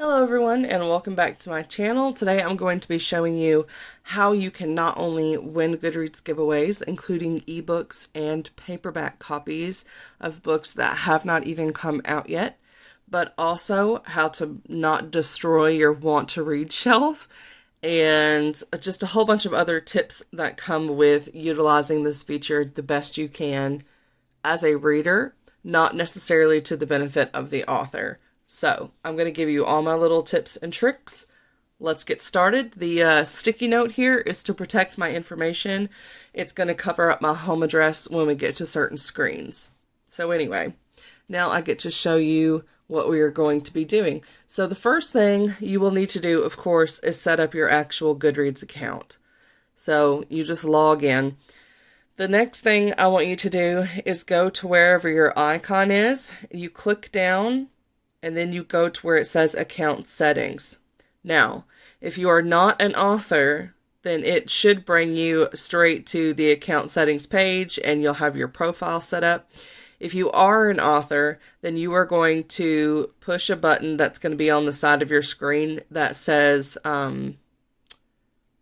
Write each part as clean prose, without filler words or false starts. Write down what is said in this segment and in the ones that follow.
Hello everyone and welcome back to my channel. Today I'm going to be showing you how you can not only win Goodreads giveaways, including ebooks and paperback copies of books that have not even come out yet, but also how to not destroy your want to read shelf and just a whole bunch of other tips that come with utilizing this feature the best you can as a reader, not necessarily to the benefit of the author. So, I'm going to give you all my little tips and tricks. Let's get started. The sticky note here is to protect my information. It's going to cover up my home address when we get to certain screens. So anyway, now I get to show you what we are going to be doing. So the first thing you will need to do, of course, is set up your actual Goodreads account. So you just log in. The next thing I want you to do is go to wherever your icon is. You click down and then you go to where it says account settings. Now, if you are not an author, then it should bring you straight to the account settings page and you'll have your profile set up. If you are an author, then you are going to push a button that's going to be on the side of your screen that says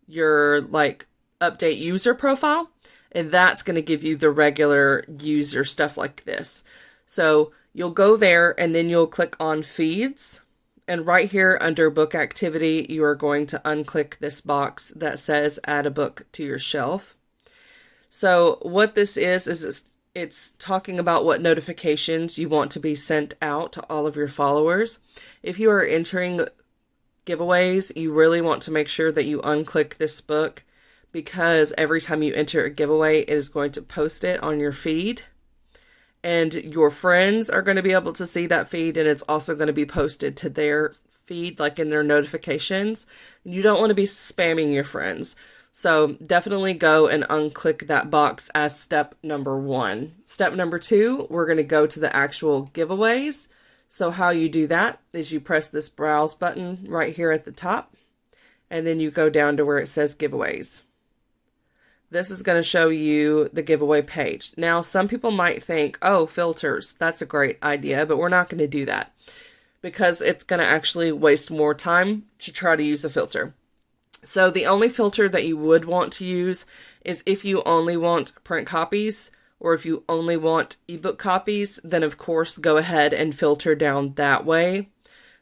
your update user profile, and that's going to give you the regular user stuff like this. So you'll go there and then you'll click on feeds, and right here under book activity you are going to unclick this box that says add a book to your shelf. So what this is it's talking about what notifications you want to be sent out to all of your followers. If you are entering giveaways, you really want to make sure that you unclick this book, because every time you enter a giveaway it is going to post it on your feed. And your friends are going to be able to see that feed, and it's also going to be posted to their feed, like in their notifications. You don't want to be spamming your friends. So definitely go and unclick that box as step number 1. Step number 2, we're going to go to the actual giveaways. So how you do that is you press this browse button right here at the top, and then you go down to where it says giveaways. This is going to show you the giveaway page. Now, some people might think, oh, filters, that's a great idea, but we're not going to do that because it's going to actually waste more time to try to use a filter. So the only filter that you would want to use is if you only want print copies, or if you only want ebook copies, then of course go ahead and filter down that way.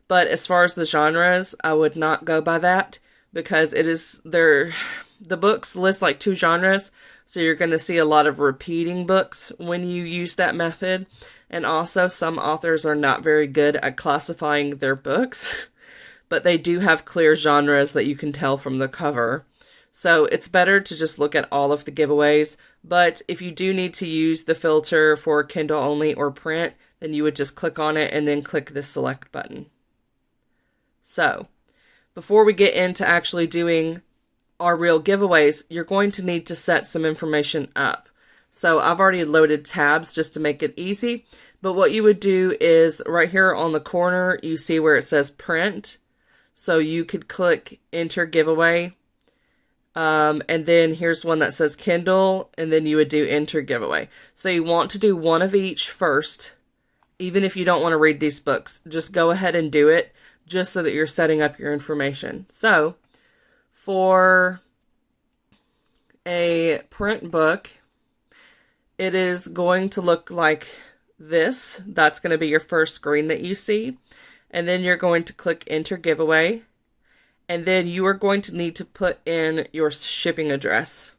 But as far as the genres, I would not go by that, because the books list like 2 genres, so you're going to see a lot of repeating books when you use that method. And also, some authors are not very good at classifying their books, but they do have clear genres that you can tell from the cover. So it's better to just look at all of the giveaways, but if you do need to use the filter for Kindle only or print, then you would just click on it and then click the select button. So, before we get into actually doing our real giveaways, you're going to need to set some information up. So I've already loaded tabs just to make it easy, but what you would do is right here on the corner, you see where it says print. So you could click enter giveaway, and then here's one that says Kindle, and then you would do enter giveaway. So you want to do one of each first, even if you don't want to read these books. Just go ahead and do it, just so that you're setting up your information. So for a print book, it is going to look like this. That's going to be your first screen that you see. And then you're going to click enter giveaway. And then you are going to need to put in your shipping address.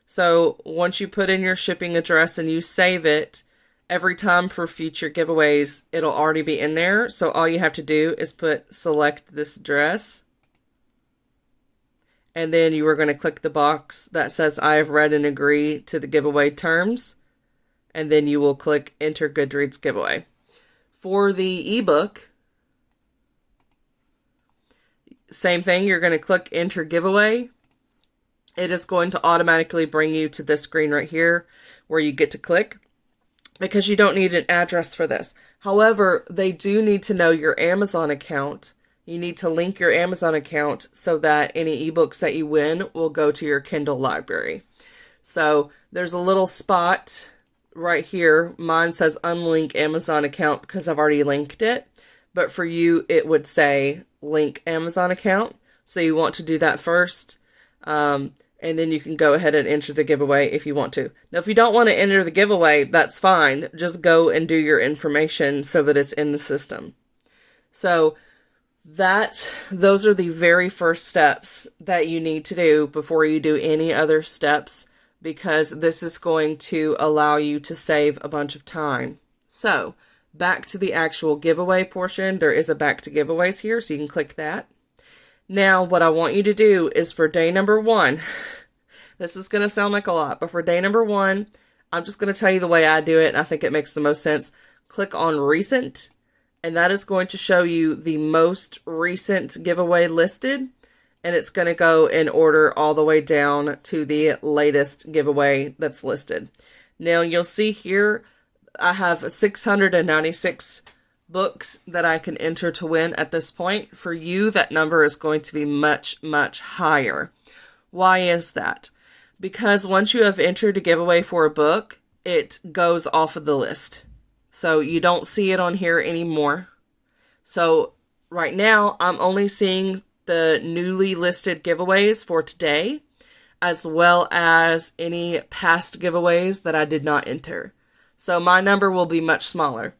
So once you put in your shipping address and you save it, every time for future giveaways, it'll already be in there. So all you have to do is select this address. And then you are going to click the box that says I have read and agree to the giveaway terms. And then you will click enter Goodreads giveaway. For the ebook, same thing, you're going to click enter giveaway. It is going to automatically bring you to this screen right here where you get to click, because you don't need an address for this. However, they do need to know your Amazon account. You need to link your Amazon account so that any ebooks that you win will go to your Kindle library. So there's a little spot right here. Mine says unlink Amazon account because I've already linked it. but for you, it would say link Amazon account. So you want to do that first. And then you can go ahead and enter the giveaway if you want to. Now, if you don't want to enter the giveaway, that's fine. Just go and do your information so that it's in the system. So those are the very first steps that you need to do before you do any other steps, because this is going to allow you to save a bunch of time. So back to the actual giveaway portion. There is a back to giveaways here, so you can click that. Now, what I want you to do is for day number 1, this is going to sound like a lot, but for day number 1, I'm just going to tell you the way I do it, and I think it makes the most sense. Click on Recent, and that is going to show you the most recent giveaway listed, and it's going to go in order all the way down to the latest giveaway that's listed. Now, you'll see here, I have 696 books that I can enter to win at this point. For you, that number is going to be much, much higher. Why is that? Because once you have entered a giveaway for a book, it goes off of the list. So you don't see it on here anymore. So right now, I'm only seeing the newly listed giveaways for today, as well as any past giveaways that I did not enter. So my number will be much smaller.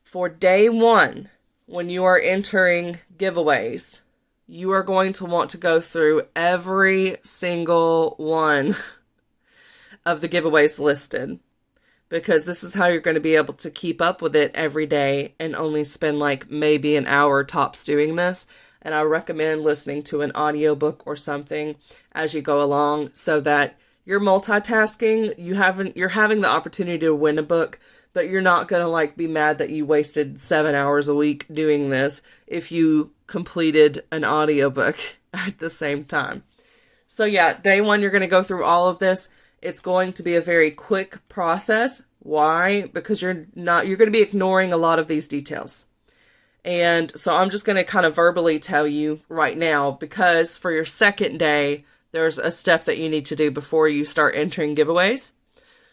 For day 1, when you are entering giveaways, you are going to want to go through every single one of the giveaways listed, because this is how you're going to be able to keep up with it every day and only spend like maybe an hour tops doing this. And I recommend listening to an audiobook or something as you go along so that you're multitasking. You're having the opportunity to win a book, but you're not going to like be mad that you wasted 7 hours a week doing this if you completed an audiobook at the same time. So yeah, day 1, you're going to go through all of this. It's going to be a very quick process. Why? Because you're going to be ignoring a lot of these details. And so I'm just going to kind of verbally tell you right now, because for your second day, there's a step that you need to do before you start entering giveaways.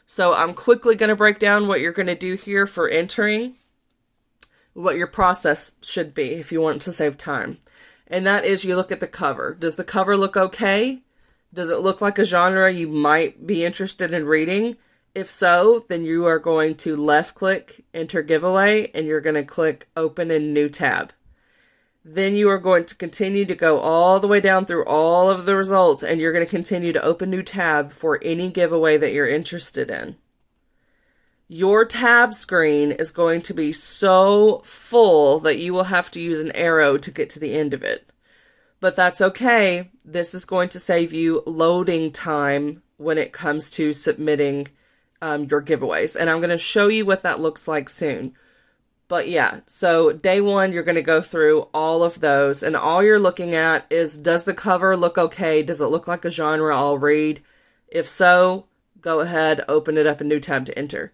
So I'm quickly going to break down what you're going to do here for entering, what your process should be if you want to save time. And that is, you look at the cover. Does the cover look okay? Does it look like a genre you might be interested in reading? If so, then you are going to left click enter giveaway, and you're going to click open in new tab. Then you are going to continue to go all the way down through all of the results, and you're going to continue to open new tab for any giveaway that you're interested in. Your tab screen is going to be so full that you will have to use an arrow to get to the end of it. But that's okay. This is going to save you loading time when it comes to submitting your giveaways. And I'm going to show you what that looks like soon. But yeah, so day 1, you're going to go through all of those, and all you're looking at is, does the cover look okay? Does it look like a genre I'll read? If so, go ahead, open it up a new tab to enter.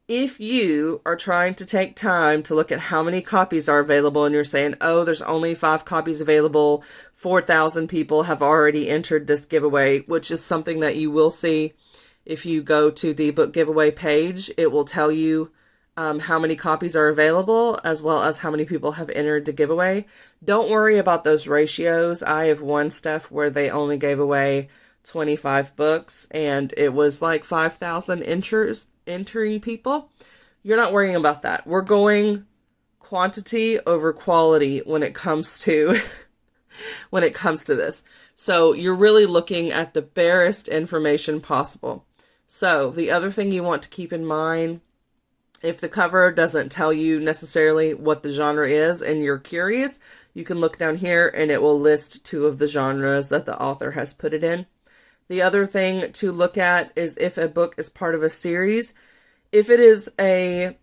If you are trying to take time to look at how many copies are available, and you're saying, oh, there's only 5 copies available, 4,000 people have already entered this giveaway, which is something that you will see if you go to the book giveaway page. It will tell you how many copies are available, as well as how many people have entered the giveaway. Don't worry about those ratios. I have won stuff where they only gave away 25 books, and it was like 5,000 entering people. You're not worrying about that. We're going quantity over quality when it comes to this. So you're really looking at the barest information possible. So the other thing you want to keep in mind, if the cover doesn't tell you necessarily what the genre is and you're curious, you can look down here and it will list 2 of the genres that the author has put it in. The other thing to look at is if a book is part of a series. If it is a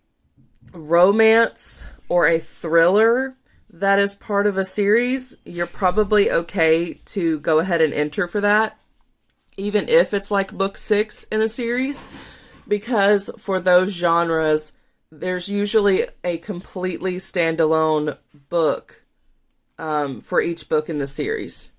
romance or a thriller that is part of a series, you're probably okay to go ahead and enter for that, even if it's like book 6 in a series. Because for those genres, there's usually a completely standalone book for each book in the series.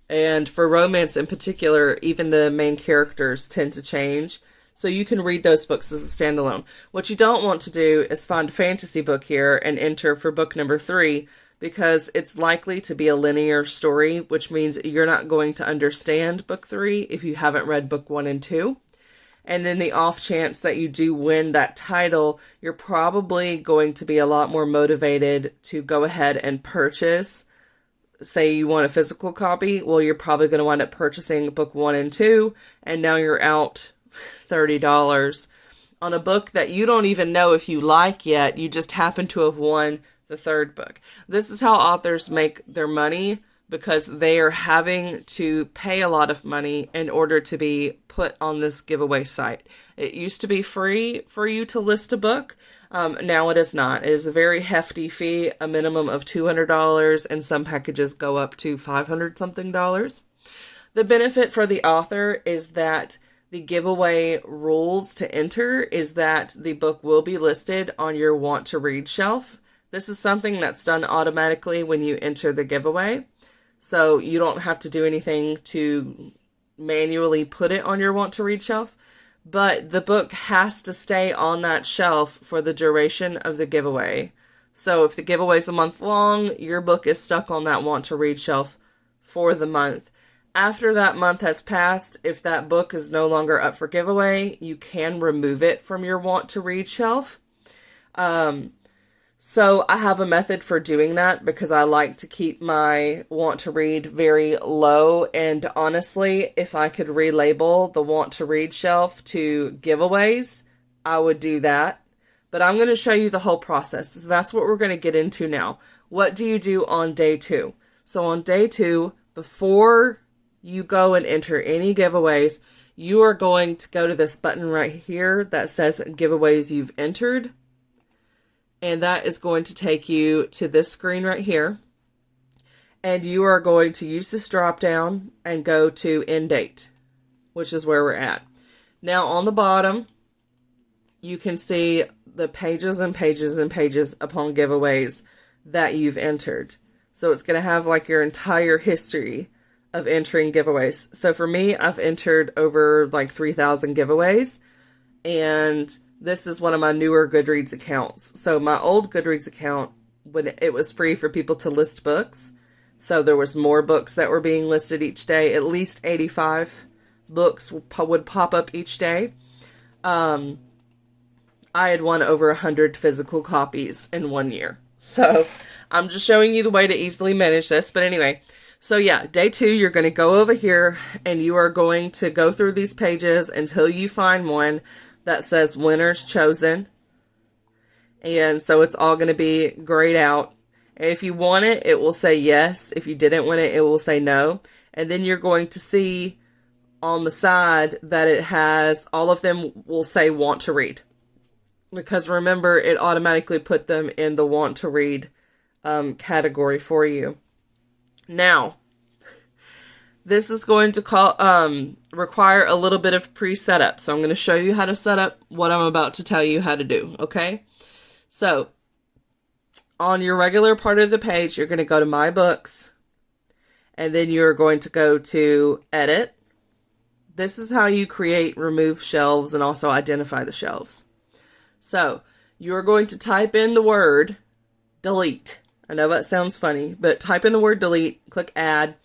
And for romance in particular, even the main characters tend to change. So you can read those books as a standalone. What you don't want to do is find a fantasy book here and enter for book number 3, because it's likely to be a linear story, which means you're not going to understand book 3 if you haven't read book 1 and 2. And in the off chance that you do win that title, you're probably going to be a lot more motivated to go ahead and purchase. Say you want a physical copy, well, you're probably going to wind up purchasing book 1 and 2, and now you're out $30 on a book that you don't even know if you like yet. You just happen to have won the 3rd book. This is how authors make their money, because they are having to pay a lot of money in order to be put on this giveaway site. It used to be free for you to list a book. Now it is not. It is a very hefty fee, a minimum of $200, and some packages go up to $500 something. The benefit for the author is that the giveaway rules to enter is that the book will be listed on your want to read shelf. This is something that's done automatically when you enter the giveaway. So you don't have to do anything to manually put it on your want to read shelf, but the book has to stay on that shelf for the duration of the giveaway. So if the giveaway is a month long, your book is stuck on that want to read shelf for the month. After that month has passed, if that book is no longer up for giveaway, you can remove it from your want to read shelf. So I have a method for doing that because I like to keep my want to read very low. And honestly, if I could relabel the want to read shelf to giveaways, I would do that. But I'm going to show you the whole process. So that's what we're going to get into now. What do you do on day 2? So on day 2, before you go and enter any giveaways, you are going to go to this button right here that says giveaways you've entered. And that is going to take you to this screen right here. And you are going to use this drop down and go to end date, which is where we're at. Now on the bottom, you can see the pages and pages and pages upon giveaways that you've entered. So it's going to have like your entire history of entering giveaways. So for me, I've entered over like 3,000 giveaways, and this is one of my newer Goodreads accounts. So my old Goodreads account, when it was free for people to list books, so there was more books that were being listed each day. At least 85 books would pop up each day. I had won over 100 physical copies in 1 year. So I'm just showing you the way to easily manage this. But anyway, so yeah, day 2, you're going to go over here and you are going to go through these pages until you find one that says winners chosen. And so it's all going to be grayed out. And if you won it, it will say yes. If you didn't win it, it will say no. And then you're going to see on the side that it has, all of them will say want to read. Because remember, it automatically put them in the want to read category for you. Now, this is going to require a little bit of pre-setup. So I'm going to show you how to set up what I'm about to tell you how to do, okay? So, on your regular part of the page, you're going to go to My Books, and then you're going to go to Edit. This is how you create, remove shelves, and also identify the shelves. So, you're going to type in the word delete. I know that sounds funny, but type in the word delete, click add.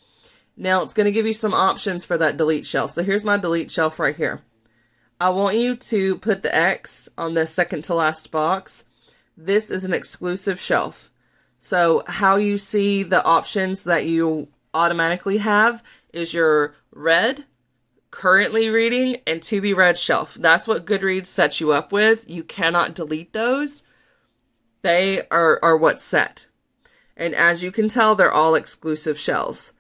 Now it's going to give you some options for that delete shelf. So here's my delete shelf right here. I want you to put the X on the second to last box. This is an exclusive shelf. So how you see the options that you automatically have is your read, currently reading, and to be read shelf. That's what Goodreads sets you up with. You cannot delete those. They are what's set. And as you can tell, they're all exclusive shelves.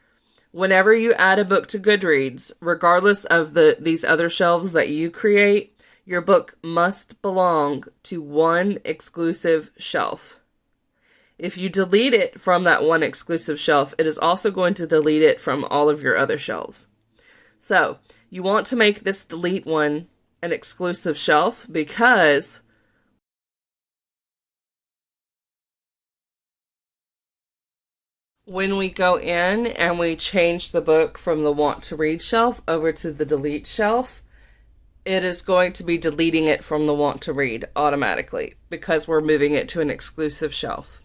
Whenever you add a book to Goodreads, regardless of these other shelves that you create, your book must belong to one exclusive shelf. If you delete it from that one exclusive shelf, it is also going to delete it from all of your other shelves. So, you want to make this delete one an exclusive shelf because when we go in and we change the book from the want to read shelf over to the delete shelf, it is going to be deleting it from the want to read automatically because we're moving it to an exclusive shelf.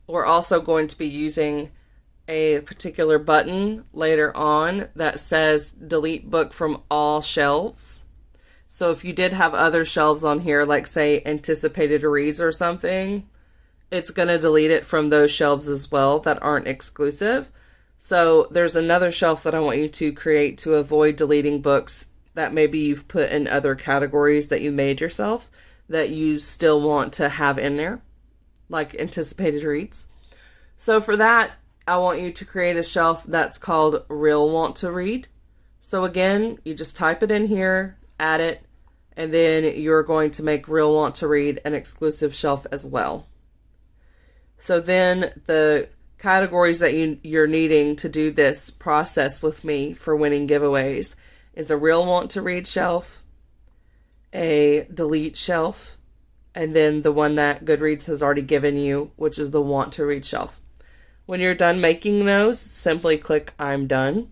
We're also going to be using a particular button later on that says delete book from all shelves. So if you did have other shelves on here, like say anticipated reads or something, it's going to delete it from those shelves as well that aren't exclusive. So there's another shelf that I want you to create to avoid deleting books that maybe you've put in other categories that you made yourself that you still want to have in there, like anticipated reads. So for that, I want you to create a shelf that's called Real Want to Read. So again, you just type it in here, add it, and then you're going to make Real Want to Read an exclusive shelf as well. So then the categories that you're needing to do this process with me for winning giveaways is a Real Want to Read shelf, a delete shelf, and then the one that Goodreads has already given you, which is the Want to Read shelf. When you're done making those, simply click I'm done,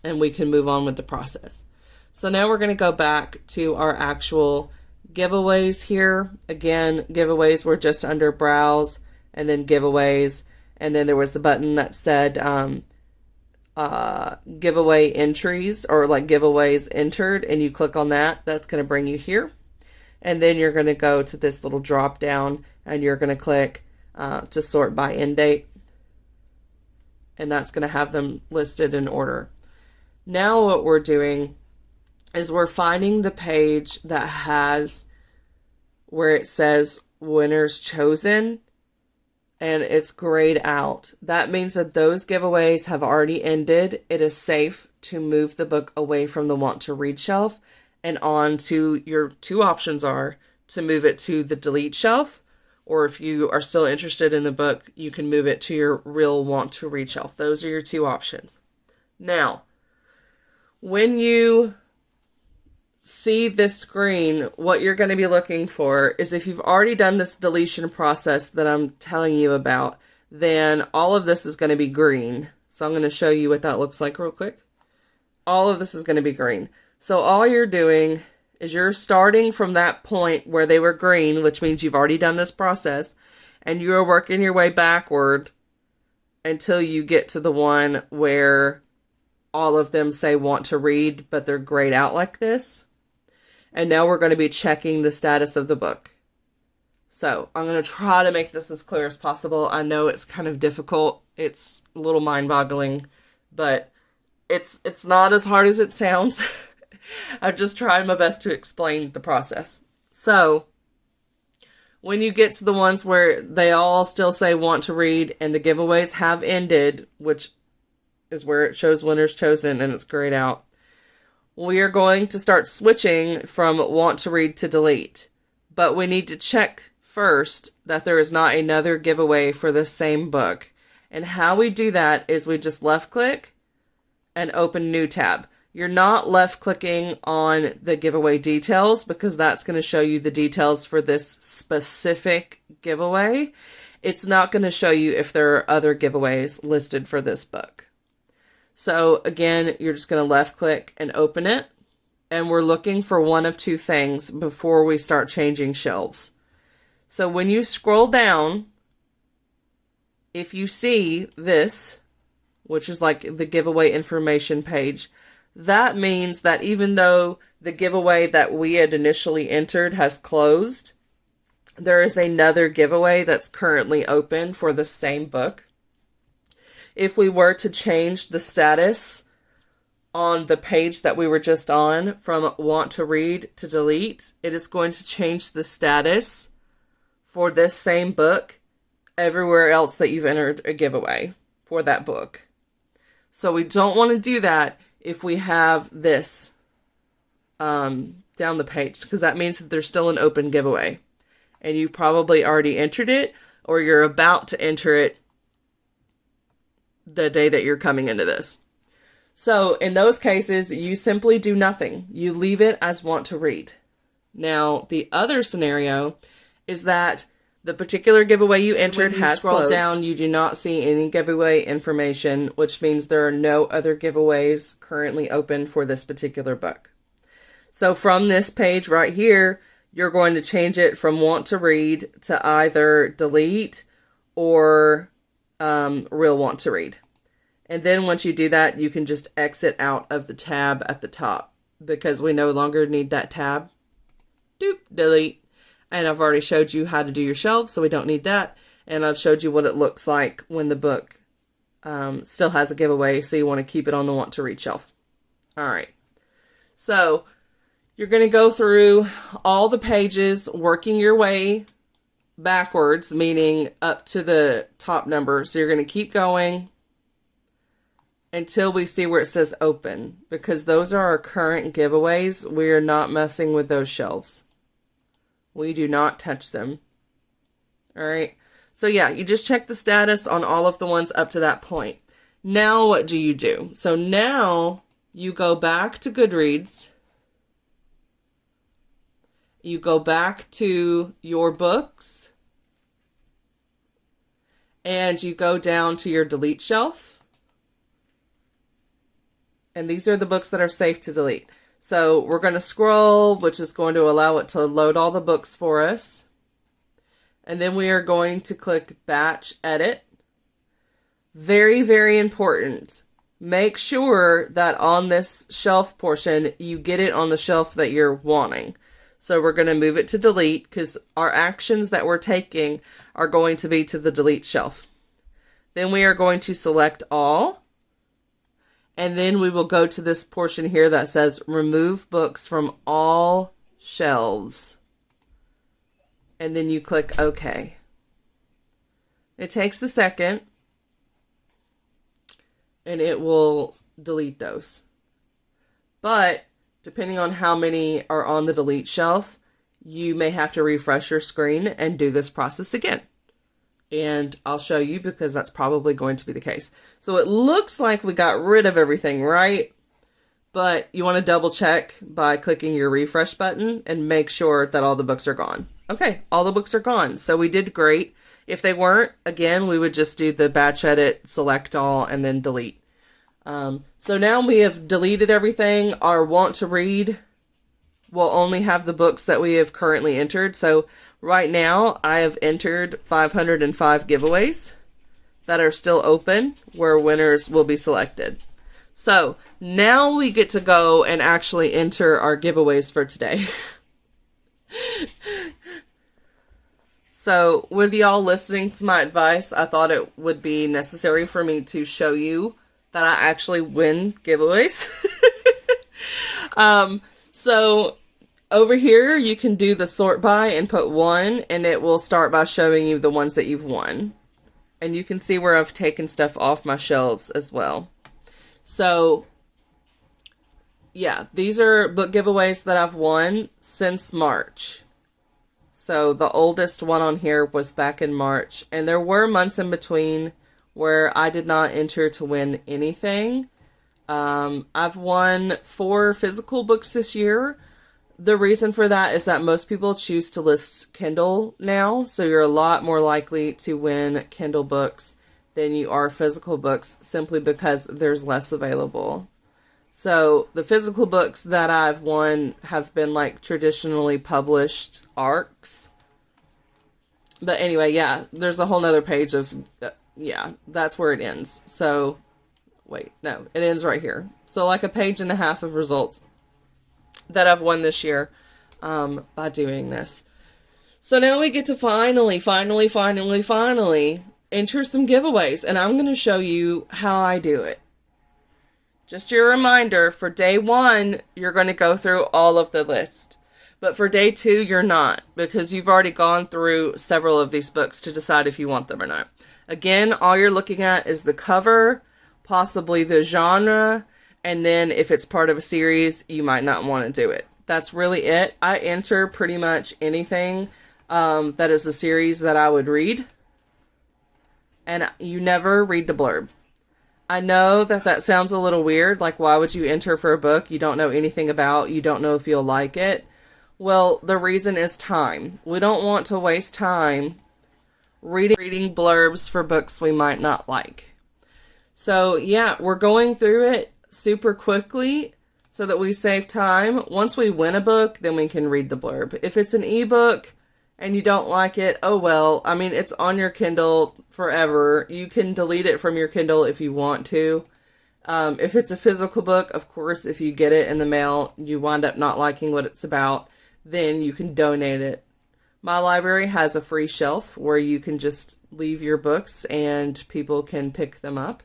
and we can move on with the process. So now we're going to go back to our actual giveaways here. Again, giveaways were just under Browse, and then giveaways, and then there was the button that said giveaway entries, or like giveaways entered, and you click on that. That's going to bring you here. And then you're going to go to this little drop down, and you're going to click to sort by end date. And that's going to have them listed in order. Now what we're doing is we're finding the page that has where it says winners chosen and it's grayed out. That means that those giveaways have already ended. It is safe to move the book away from the Want to Read shelf and on to your two options are to move it to the delete shelf, or if you are still interested in the book, you can move it to your Real Want to Read shelf. Those are your two options. Now, when you see this screen, what you're going to be looking for is if you've already done this deletion process that I'm telling you about, then all of this is going to be green. So I'm going to show you what that looks like real quick. All of this is going to be green. So all you're doing is you're starting from that point where they were green, which means you've already done this process, and you're working your way backward until you get to the one where all of them say want to read, but they're grayed out like this. And now we're going to be checking the status of the book. So I'm going to try to make this as clear as possible. I know it's kind of difficult. It's a little mind-boggling, but it's not as hard as it sounds. I've just tried my best to explain the process. So when you get to the ones where they all still say want to read and the giveaways have ended, which is where it shows winners chosen and it's grayed out, we are going to start switching from want to read to delete. But we need to check first that there is not another giveaway for the same book. And how we do that is we just left click and open new tab. You're not left clicking on the giveaway details because that's going to show you the details for this specific giveaway. It's not going to show you if there are other giveaways listed for this book. So again, you're just going to left click and open it. And we're looking for one of two things before we start changing shelves. So when you scroll down, if you see this, which is like the giveaway information page, that means that even though the giveaway that we had initially entered has closed, there is another giveaway that's currently open for the same book. If we were to change the status on the page that we were just on from want to read to delete, it is going to change the status for this same book everywhere else that you've entered a giveaway for that book. So we don't want to do that if we have this down the page, because that means that there's still an open giveaway and you probably already entered it or you're about to enter it the day that you're coming into this. So in those cases, you simply do nothing. You leave it as want to read. Now, the other scenario is that the particular giveaway you entered has closed. Scroll down, you do not see any giveaway information, which means there are no other giveaways currently open for this particular book. So from this page right here, you're going to change it from want to read to either delete or real want to read. And then once you do that, you can just exit out of the tab at the top because we no longer need that tab. Doop, delete. And I've already showed you how to do your shelves, so we don't need that. And I've showed you what it looks like when the book still has a giveaway, so you want to keep it on the want to read shelf. All right. So you're going to go through all the pages, working your way backwards, meaning up to the top number. So you're going to keep going until we see where it says open, because those are our current giveaways. We are not messing with those shelves. We do not touch them. All right. So yeah, you just check the status on all of the ones up to that point. Now what do you do? So now you go back to Goodreads. You go back to your books. And you go down to your delete shelf. And these are the books that are safe to delete. So we're going to scroll, which is going to allow it to load all the books for us. And then we are going to click Batch Edit. Very, very important. Make sure that on this shelf portion, you get it on the shelf that you're wanting. So we're going to move it to delete because our actions that we're taking are going to be to the delete shelf. Then we are going to select all. And then we will go to this portion here that says remove books from all shelves. And then you click OK. It takes a second. And it will delete those. But depending on how many are on the delete shelf, you may have to refresh your screen and do this process again. And I'll show you because that's probably going to be the case. So it looks like we got rid of everything, right? But you want to double check by clicking your refresh button and make sure that all the books are gone. Okay, all the books are gone. So we did great. If they weren't, again, we would just do the batch edit, select all, and then delete. So now we have deleted everything. Our want to read will only have the books that we have currently entered. So right now I have entered 505 giveaways that are still open where winners will be selected. So now we get to go and actually enter our giveaways for today. So with y'all listening to my advice, I thought it would be necessary for me to show you that I actually win giveaways. So over here, you can do the sort by and put 1, and it will start by showing you the ones that you've won. And you can see where I've taken stuff off my shelves as well. So yeah, these are book giveaways that I've won since March. So the oldest one on here was back in March, and there were months in between where I did not enter to win anything. I've won 4 physical books this year. The reason for that is that most people choose to list Kindle now, so you're a lot more likely to win Kindle books than you are physical books, simply because there's less available. So the physical books that I've won have been like traditionally published ARCs. But anyway, yeah, there's a whole nother page of, yeah, that's where it ends. So, wait, no, it ends right here. So like a page and a half of results that I've won this year by doing this. So now we get to finally enter some giveaways. And I'm going to show you how I do it. Just your reminder, for day 1, you're going to go through all of the list. But for day 2, you're not, because you've already gone through several of these books to decide if you want them or not. Again, all you're looking at is the cover, possibly the genre, and then if it's part of a series, you might not want to do it. That's really it. I enter pretty much anything that is a series that I would read. And you never read the blurb. I know that that sounds a little weird, like why would you enter for a book you don't know anything about, you don't know if you'll like it? Well, the reason is time. We don't want to waste time reading blurbs for books we might not like. So yeah, we're going through it super quickly so that we save time. Once we win a book, then we can read the blurb. If it's an ebook and you don't like it, oh well. I mean, it's on your Kindle forever. You can delete it from your Kindle if you want to. If it's a physical book, of course, if you get it in the mail, you wind up not liking what it's about, then you can donate it. My library has a free shelf where you can just leave your books and people can pick them up,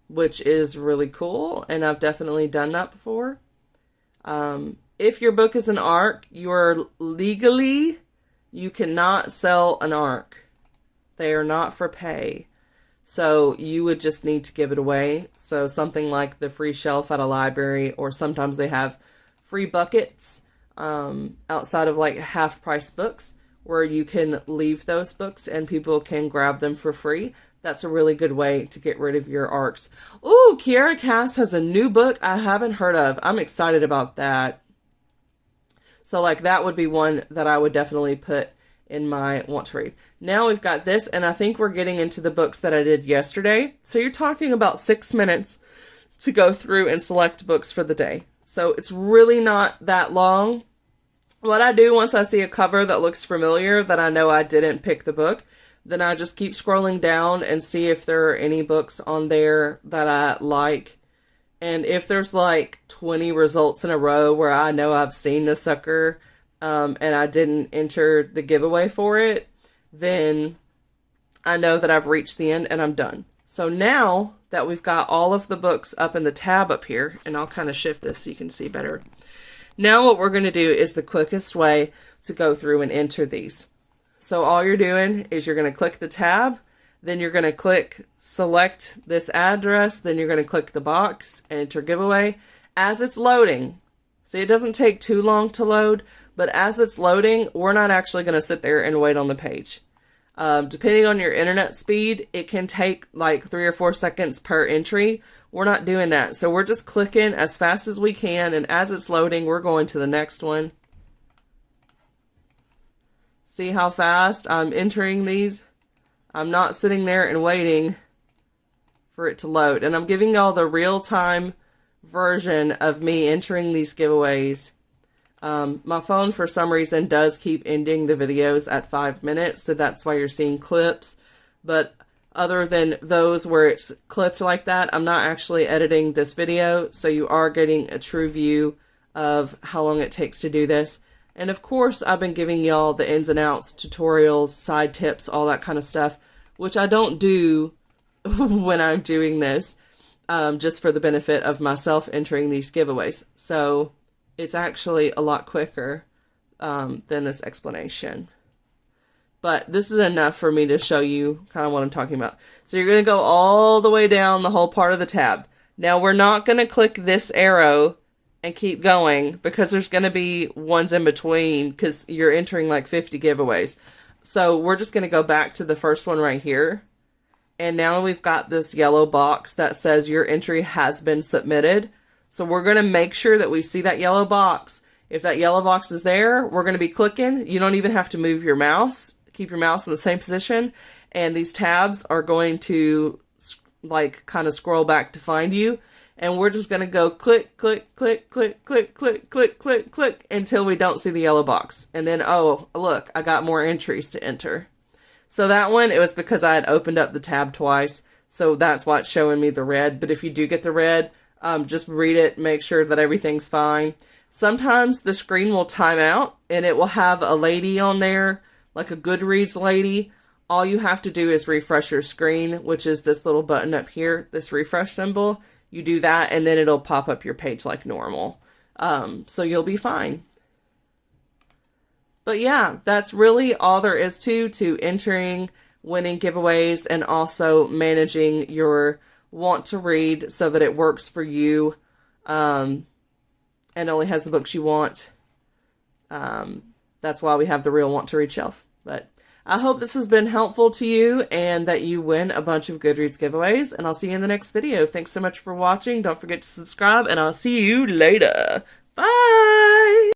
which is really cool, and I've definitely done that before. If your book is an ARC, you cannot sell an ARC. They are not for pay. So you would just need to give it away. So something like the free shelf at a library, or sometimes they have free buckets outside of like half-price books where you can leave those books and people can grab them for free. That's a really good way to get rid of your ARCs. Ooh, Kiara Cass has a new book I haven't heard of. I'm excited about that. So like that would be one that I would definitely put in my want to read. Now we've got this, and I think we're getting into the books that I did yesterday. So you're talking about 6 minutes to go through and select books for the day. So it's really not that long. What I do once I see a cover that looks familiar, that I know I didn't pick the book, then I just keep scrolling down and see if there are any books on there that I like. And if there's like 20 results in a row where I know I've seen the sucker, and I didn't enter the giveaway for it, then I know that I've reached the end and I'm done. So now that we've got all of the books up in the tab up here, and I'll kind of shift this so you can see better. Now what we're going to do is the quickest way to go through and enter these. So all you're doing is you're going to click the tab, then you're going to click select this address, then you're going to click the box, enter giveaway. As it's loading, see, it doesn't take too long to load, but as it's loading, we're not actually going to sit there and wait on the page. Depending on your internet speed, it can take like 3 or 4 seconds per entry. We're not doing that. So we're just clicking as fast as we can, and as it's loading, we're going to the next one. See how fast I'm entering these? I'm not sitting there and waiting for it to load. And I'm giving y'all the real-time version of me entering these giveaways. My phone, for some reason, does keep ending the videos at 5 minutes, so that's why you're seeing clips. But other than those where it's clipped like that, I'm not actually editing this video, so you are getting a true view of how long it takes to do this. And of course, I've been giving y'all the ins and outs, tutorials, side tips, all that kind of stuff, which I don't do when I'm doing this, just for the benefit of myself entering these giveaways. So it's actually a lot quicker than this explanation. But this is enough for me to show you kind of what I'm talking about. So you're going to go all the way down the whole part of the tab. Now we're not going to click this arrow and keep going because there's going to be ones in between because you're entering like 50 giveaways. So we're just going to go back to the first one right here. And now we've got this yellow box that says your entry has been submitted. So we're going to make sure that we see that yellow box. If that yellow box is there, we're going to be clicking. You don't even have to move your mouse. Keep your mouse in the same position. And these tabs are going to like kind of scroll back to find you. And we're just going to go click, click, click, click, click, click, click, click, click until we don't see the yellow box. And then, oh, look, I got more entries to enter. So that one, it was because I had opened up the tab twice. So that's why it's showing me the red. But if you do get the red, just read it, make sure that everything's fine. Sometimes the screen will time out and it will have a lady on there, like a Goodreads lady. All you have to do is refresh your screen, which is this little button up here, this refresh symbol. You do that and then it'll pop up your page like normal. So you'll be fine. But yeah, that's really all there is to entering, winning giveaways, and also managing your want to read so that it works for you and only has the books you want. That's why we have the real want to read shelf. But I hope this has been helpful to you and that you win a bunch of Goodreads giveaways, and I'll see you in the next video. Thanks so much for watching. Don't forget to subscribe, and I'll see you later. Bye!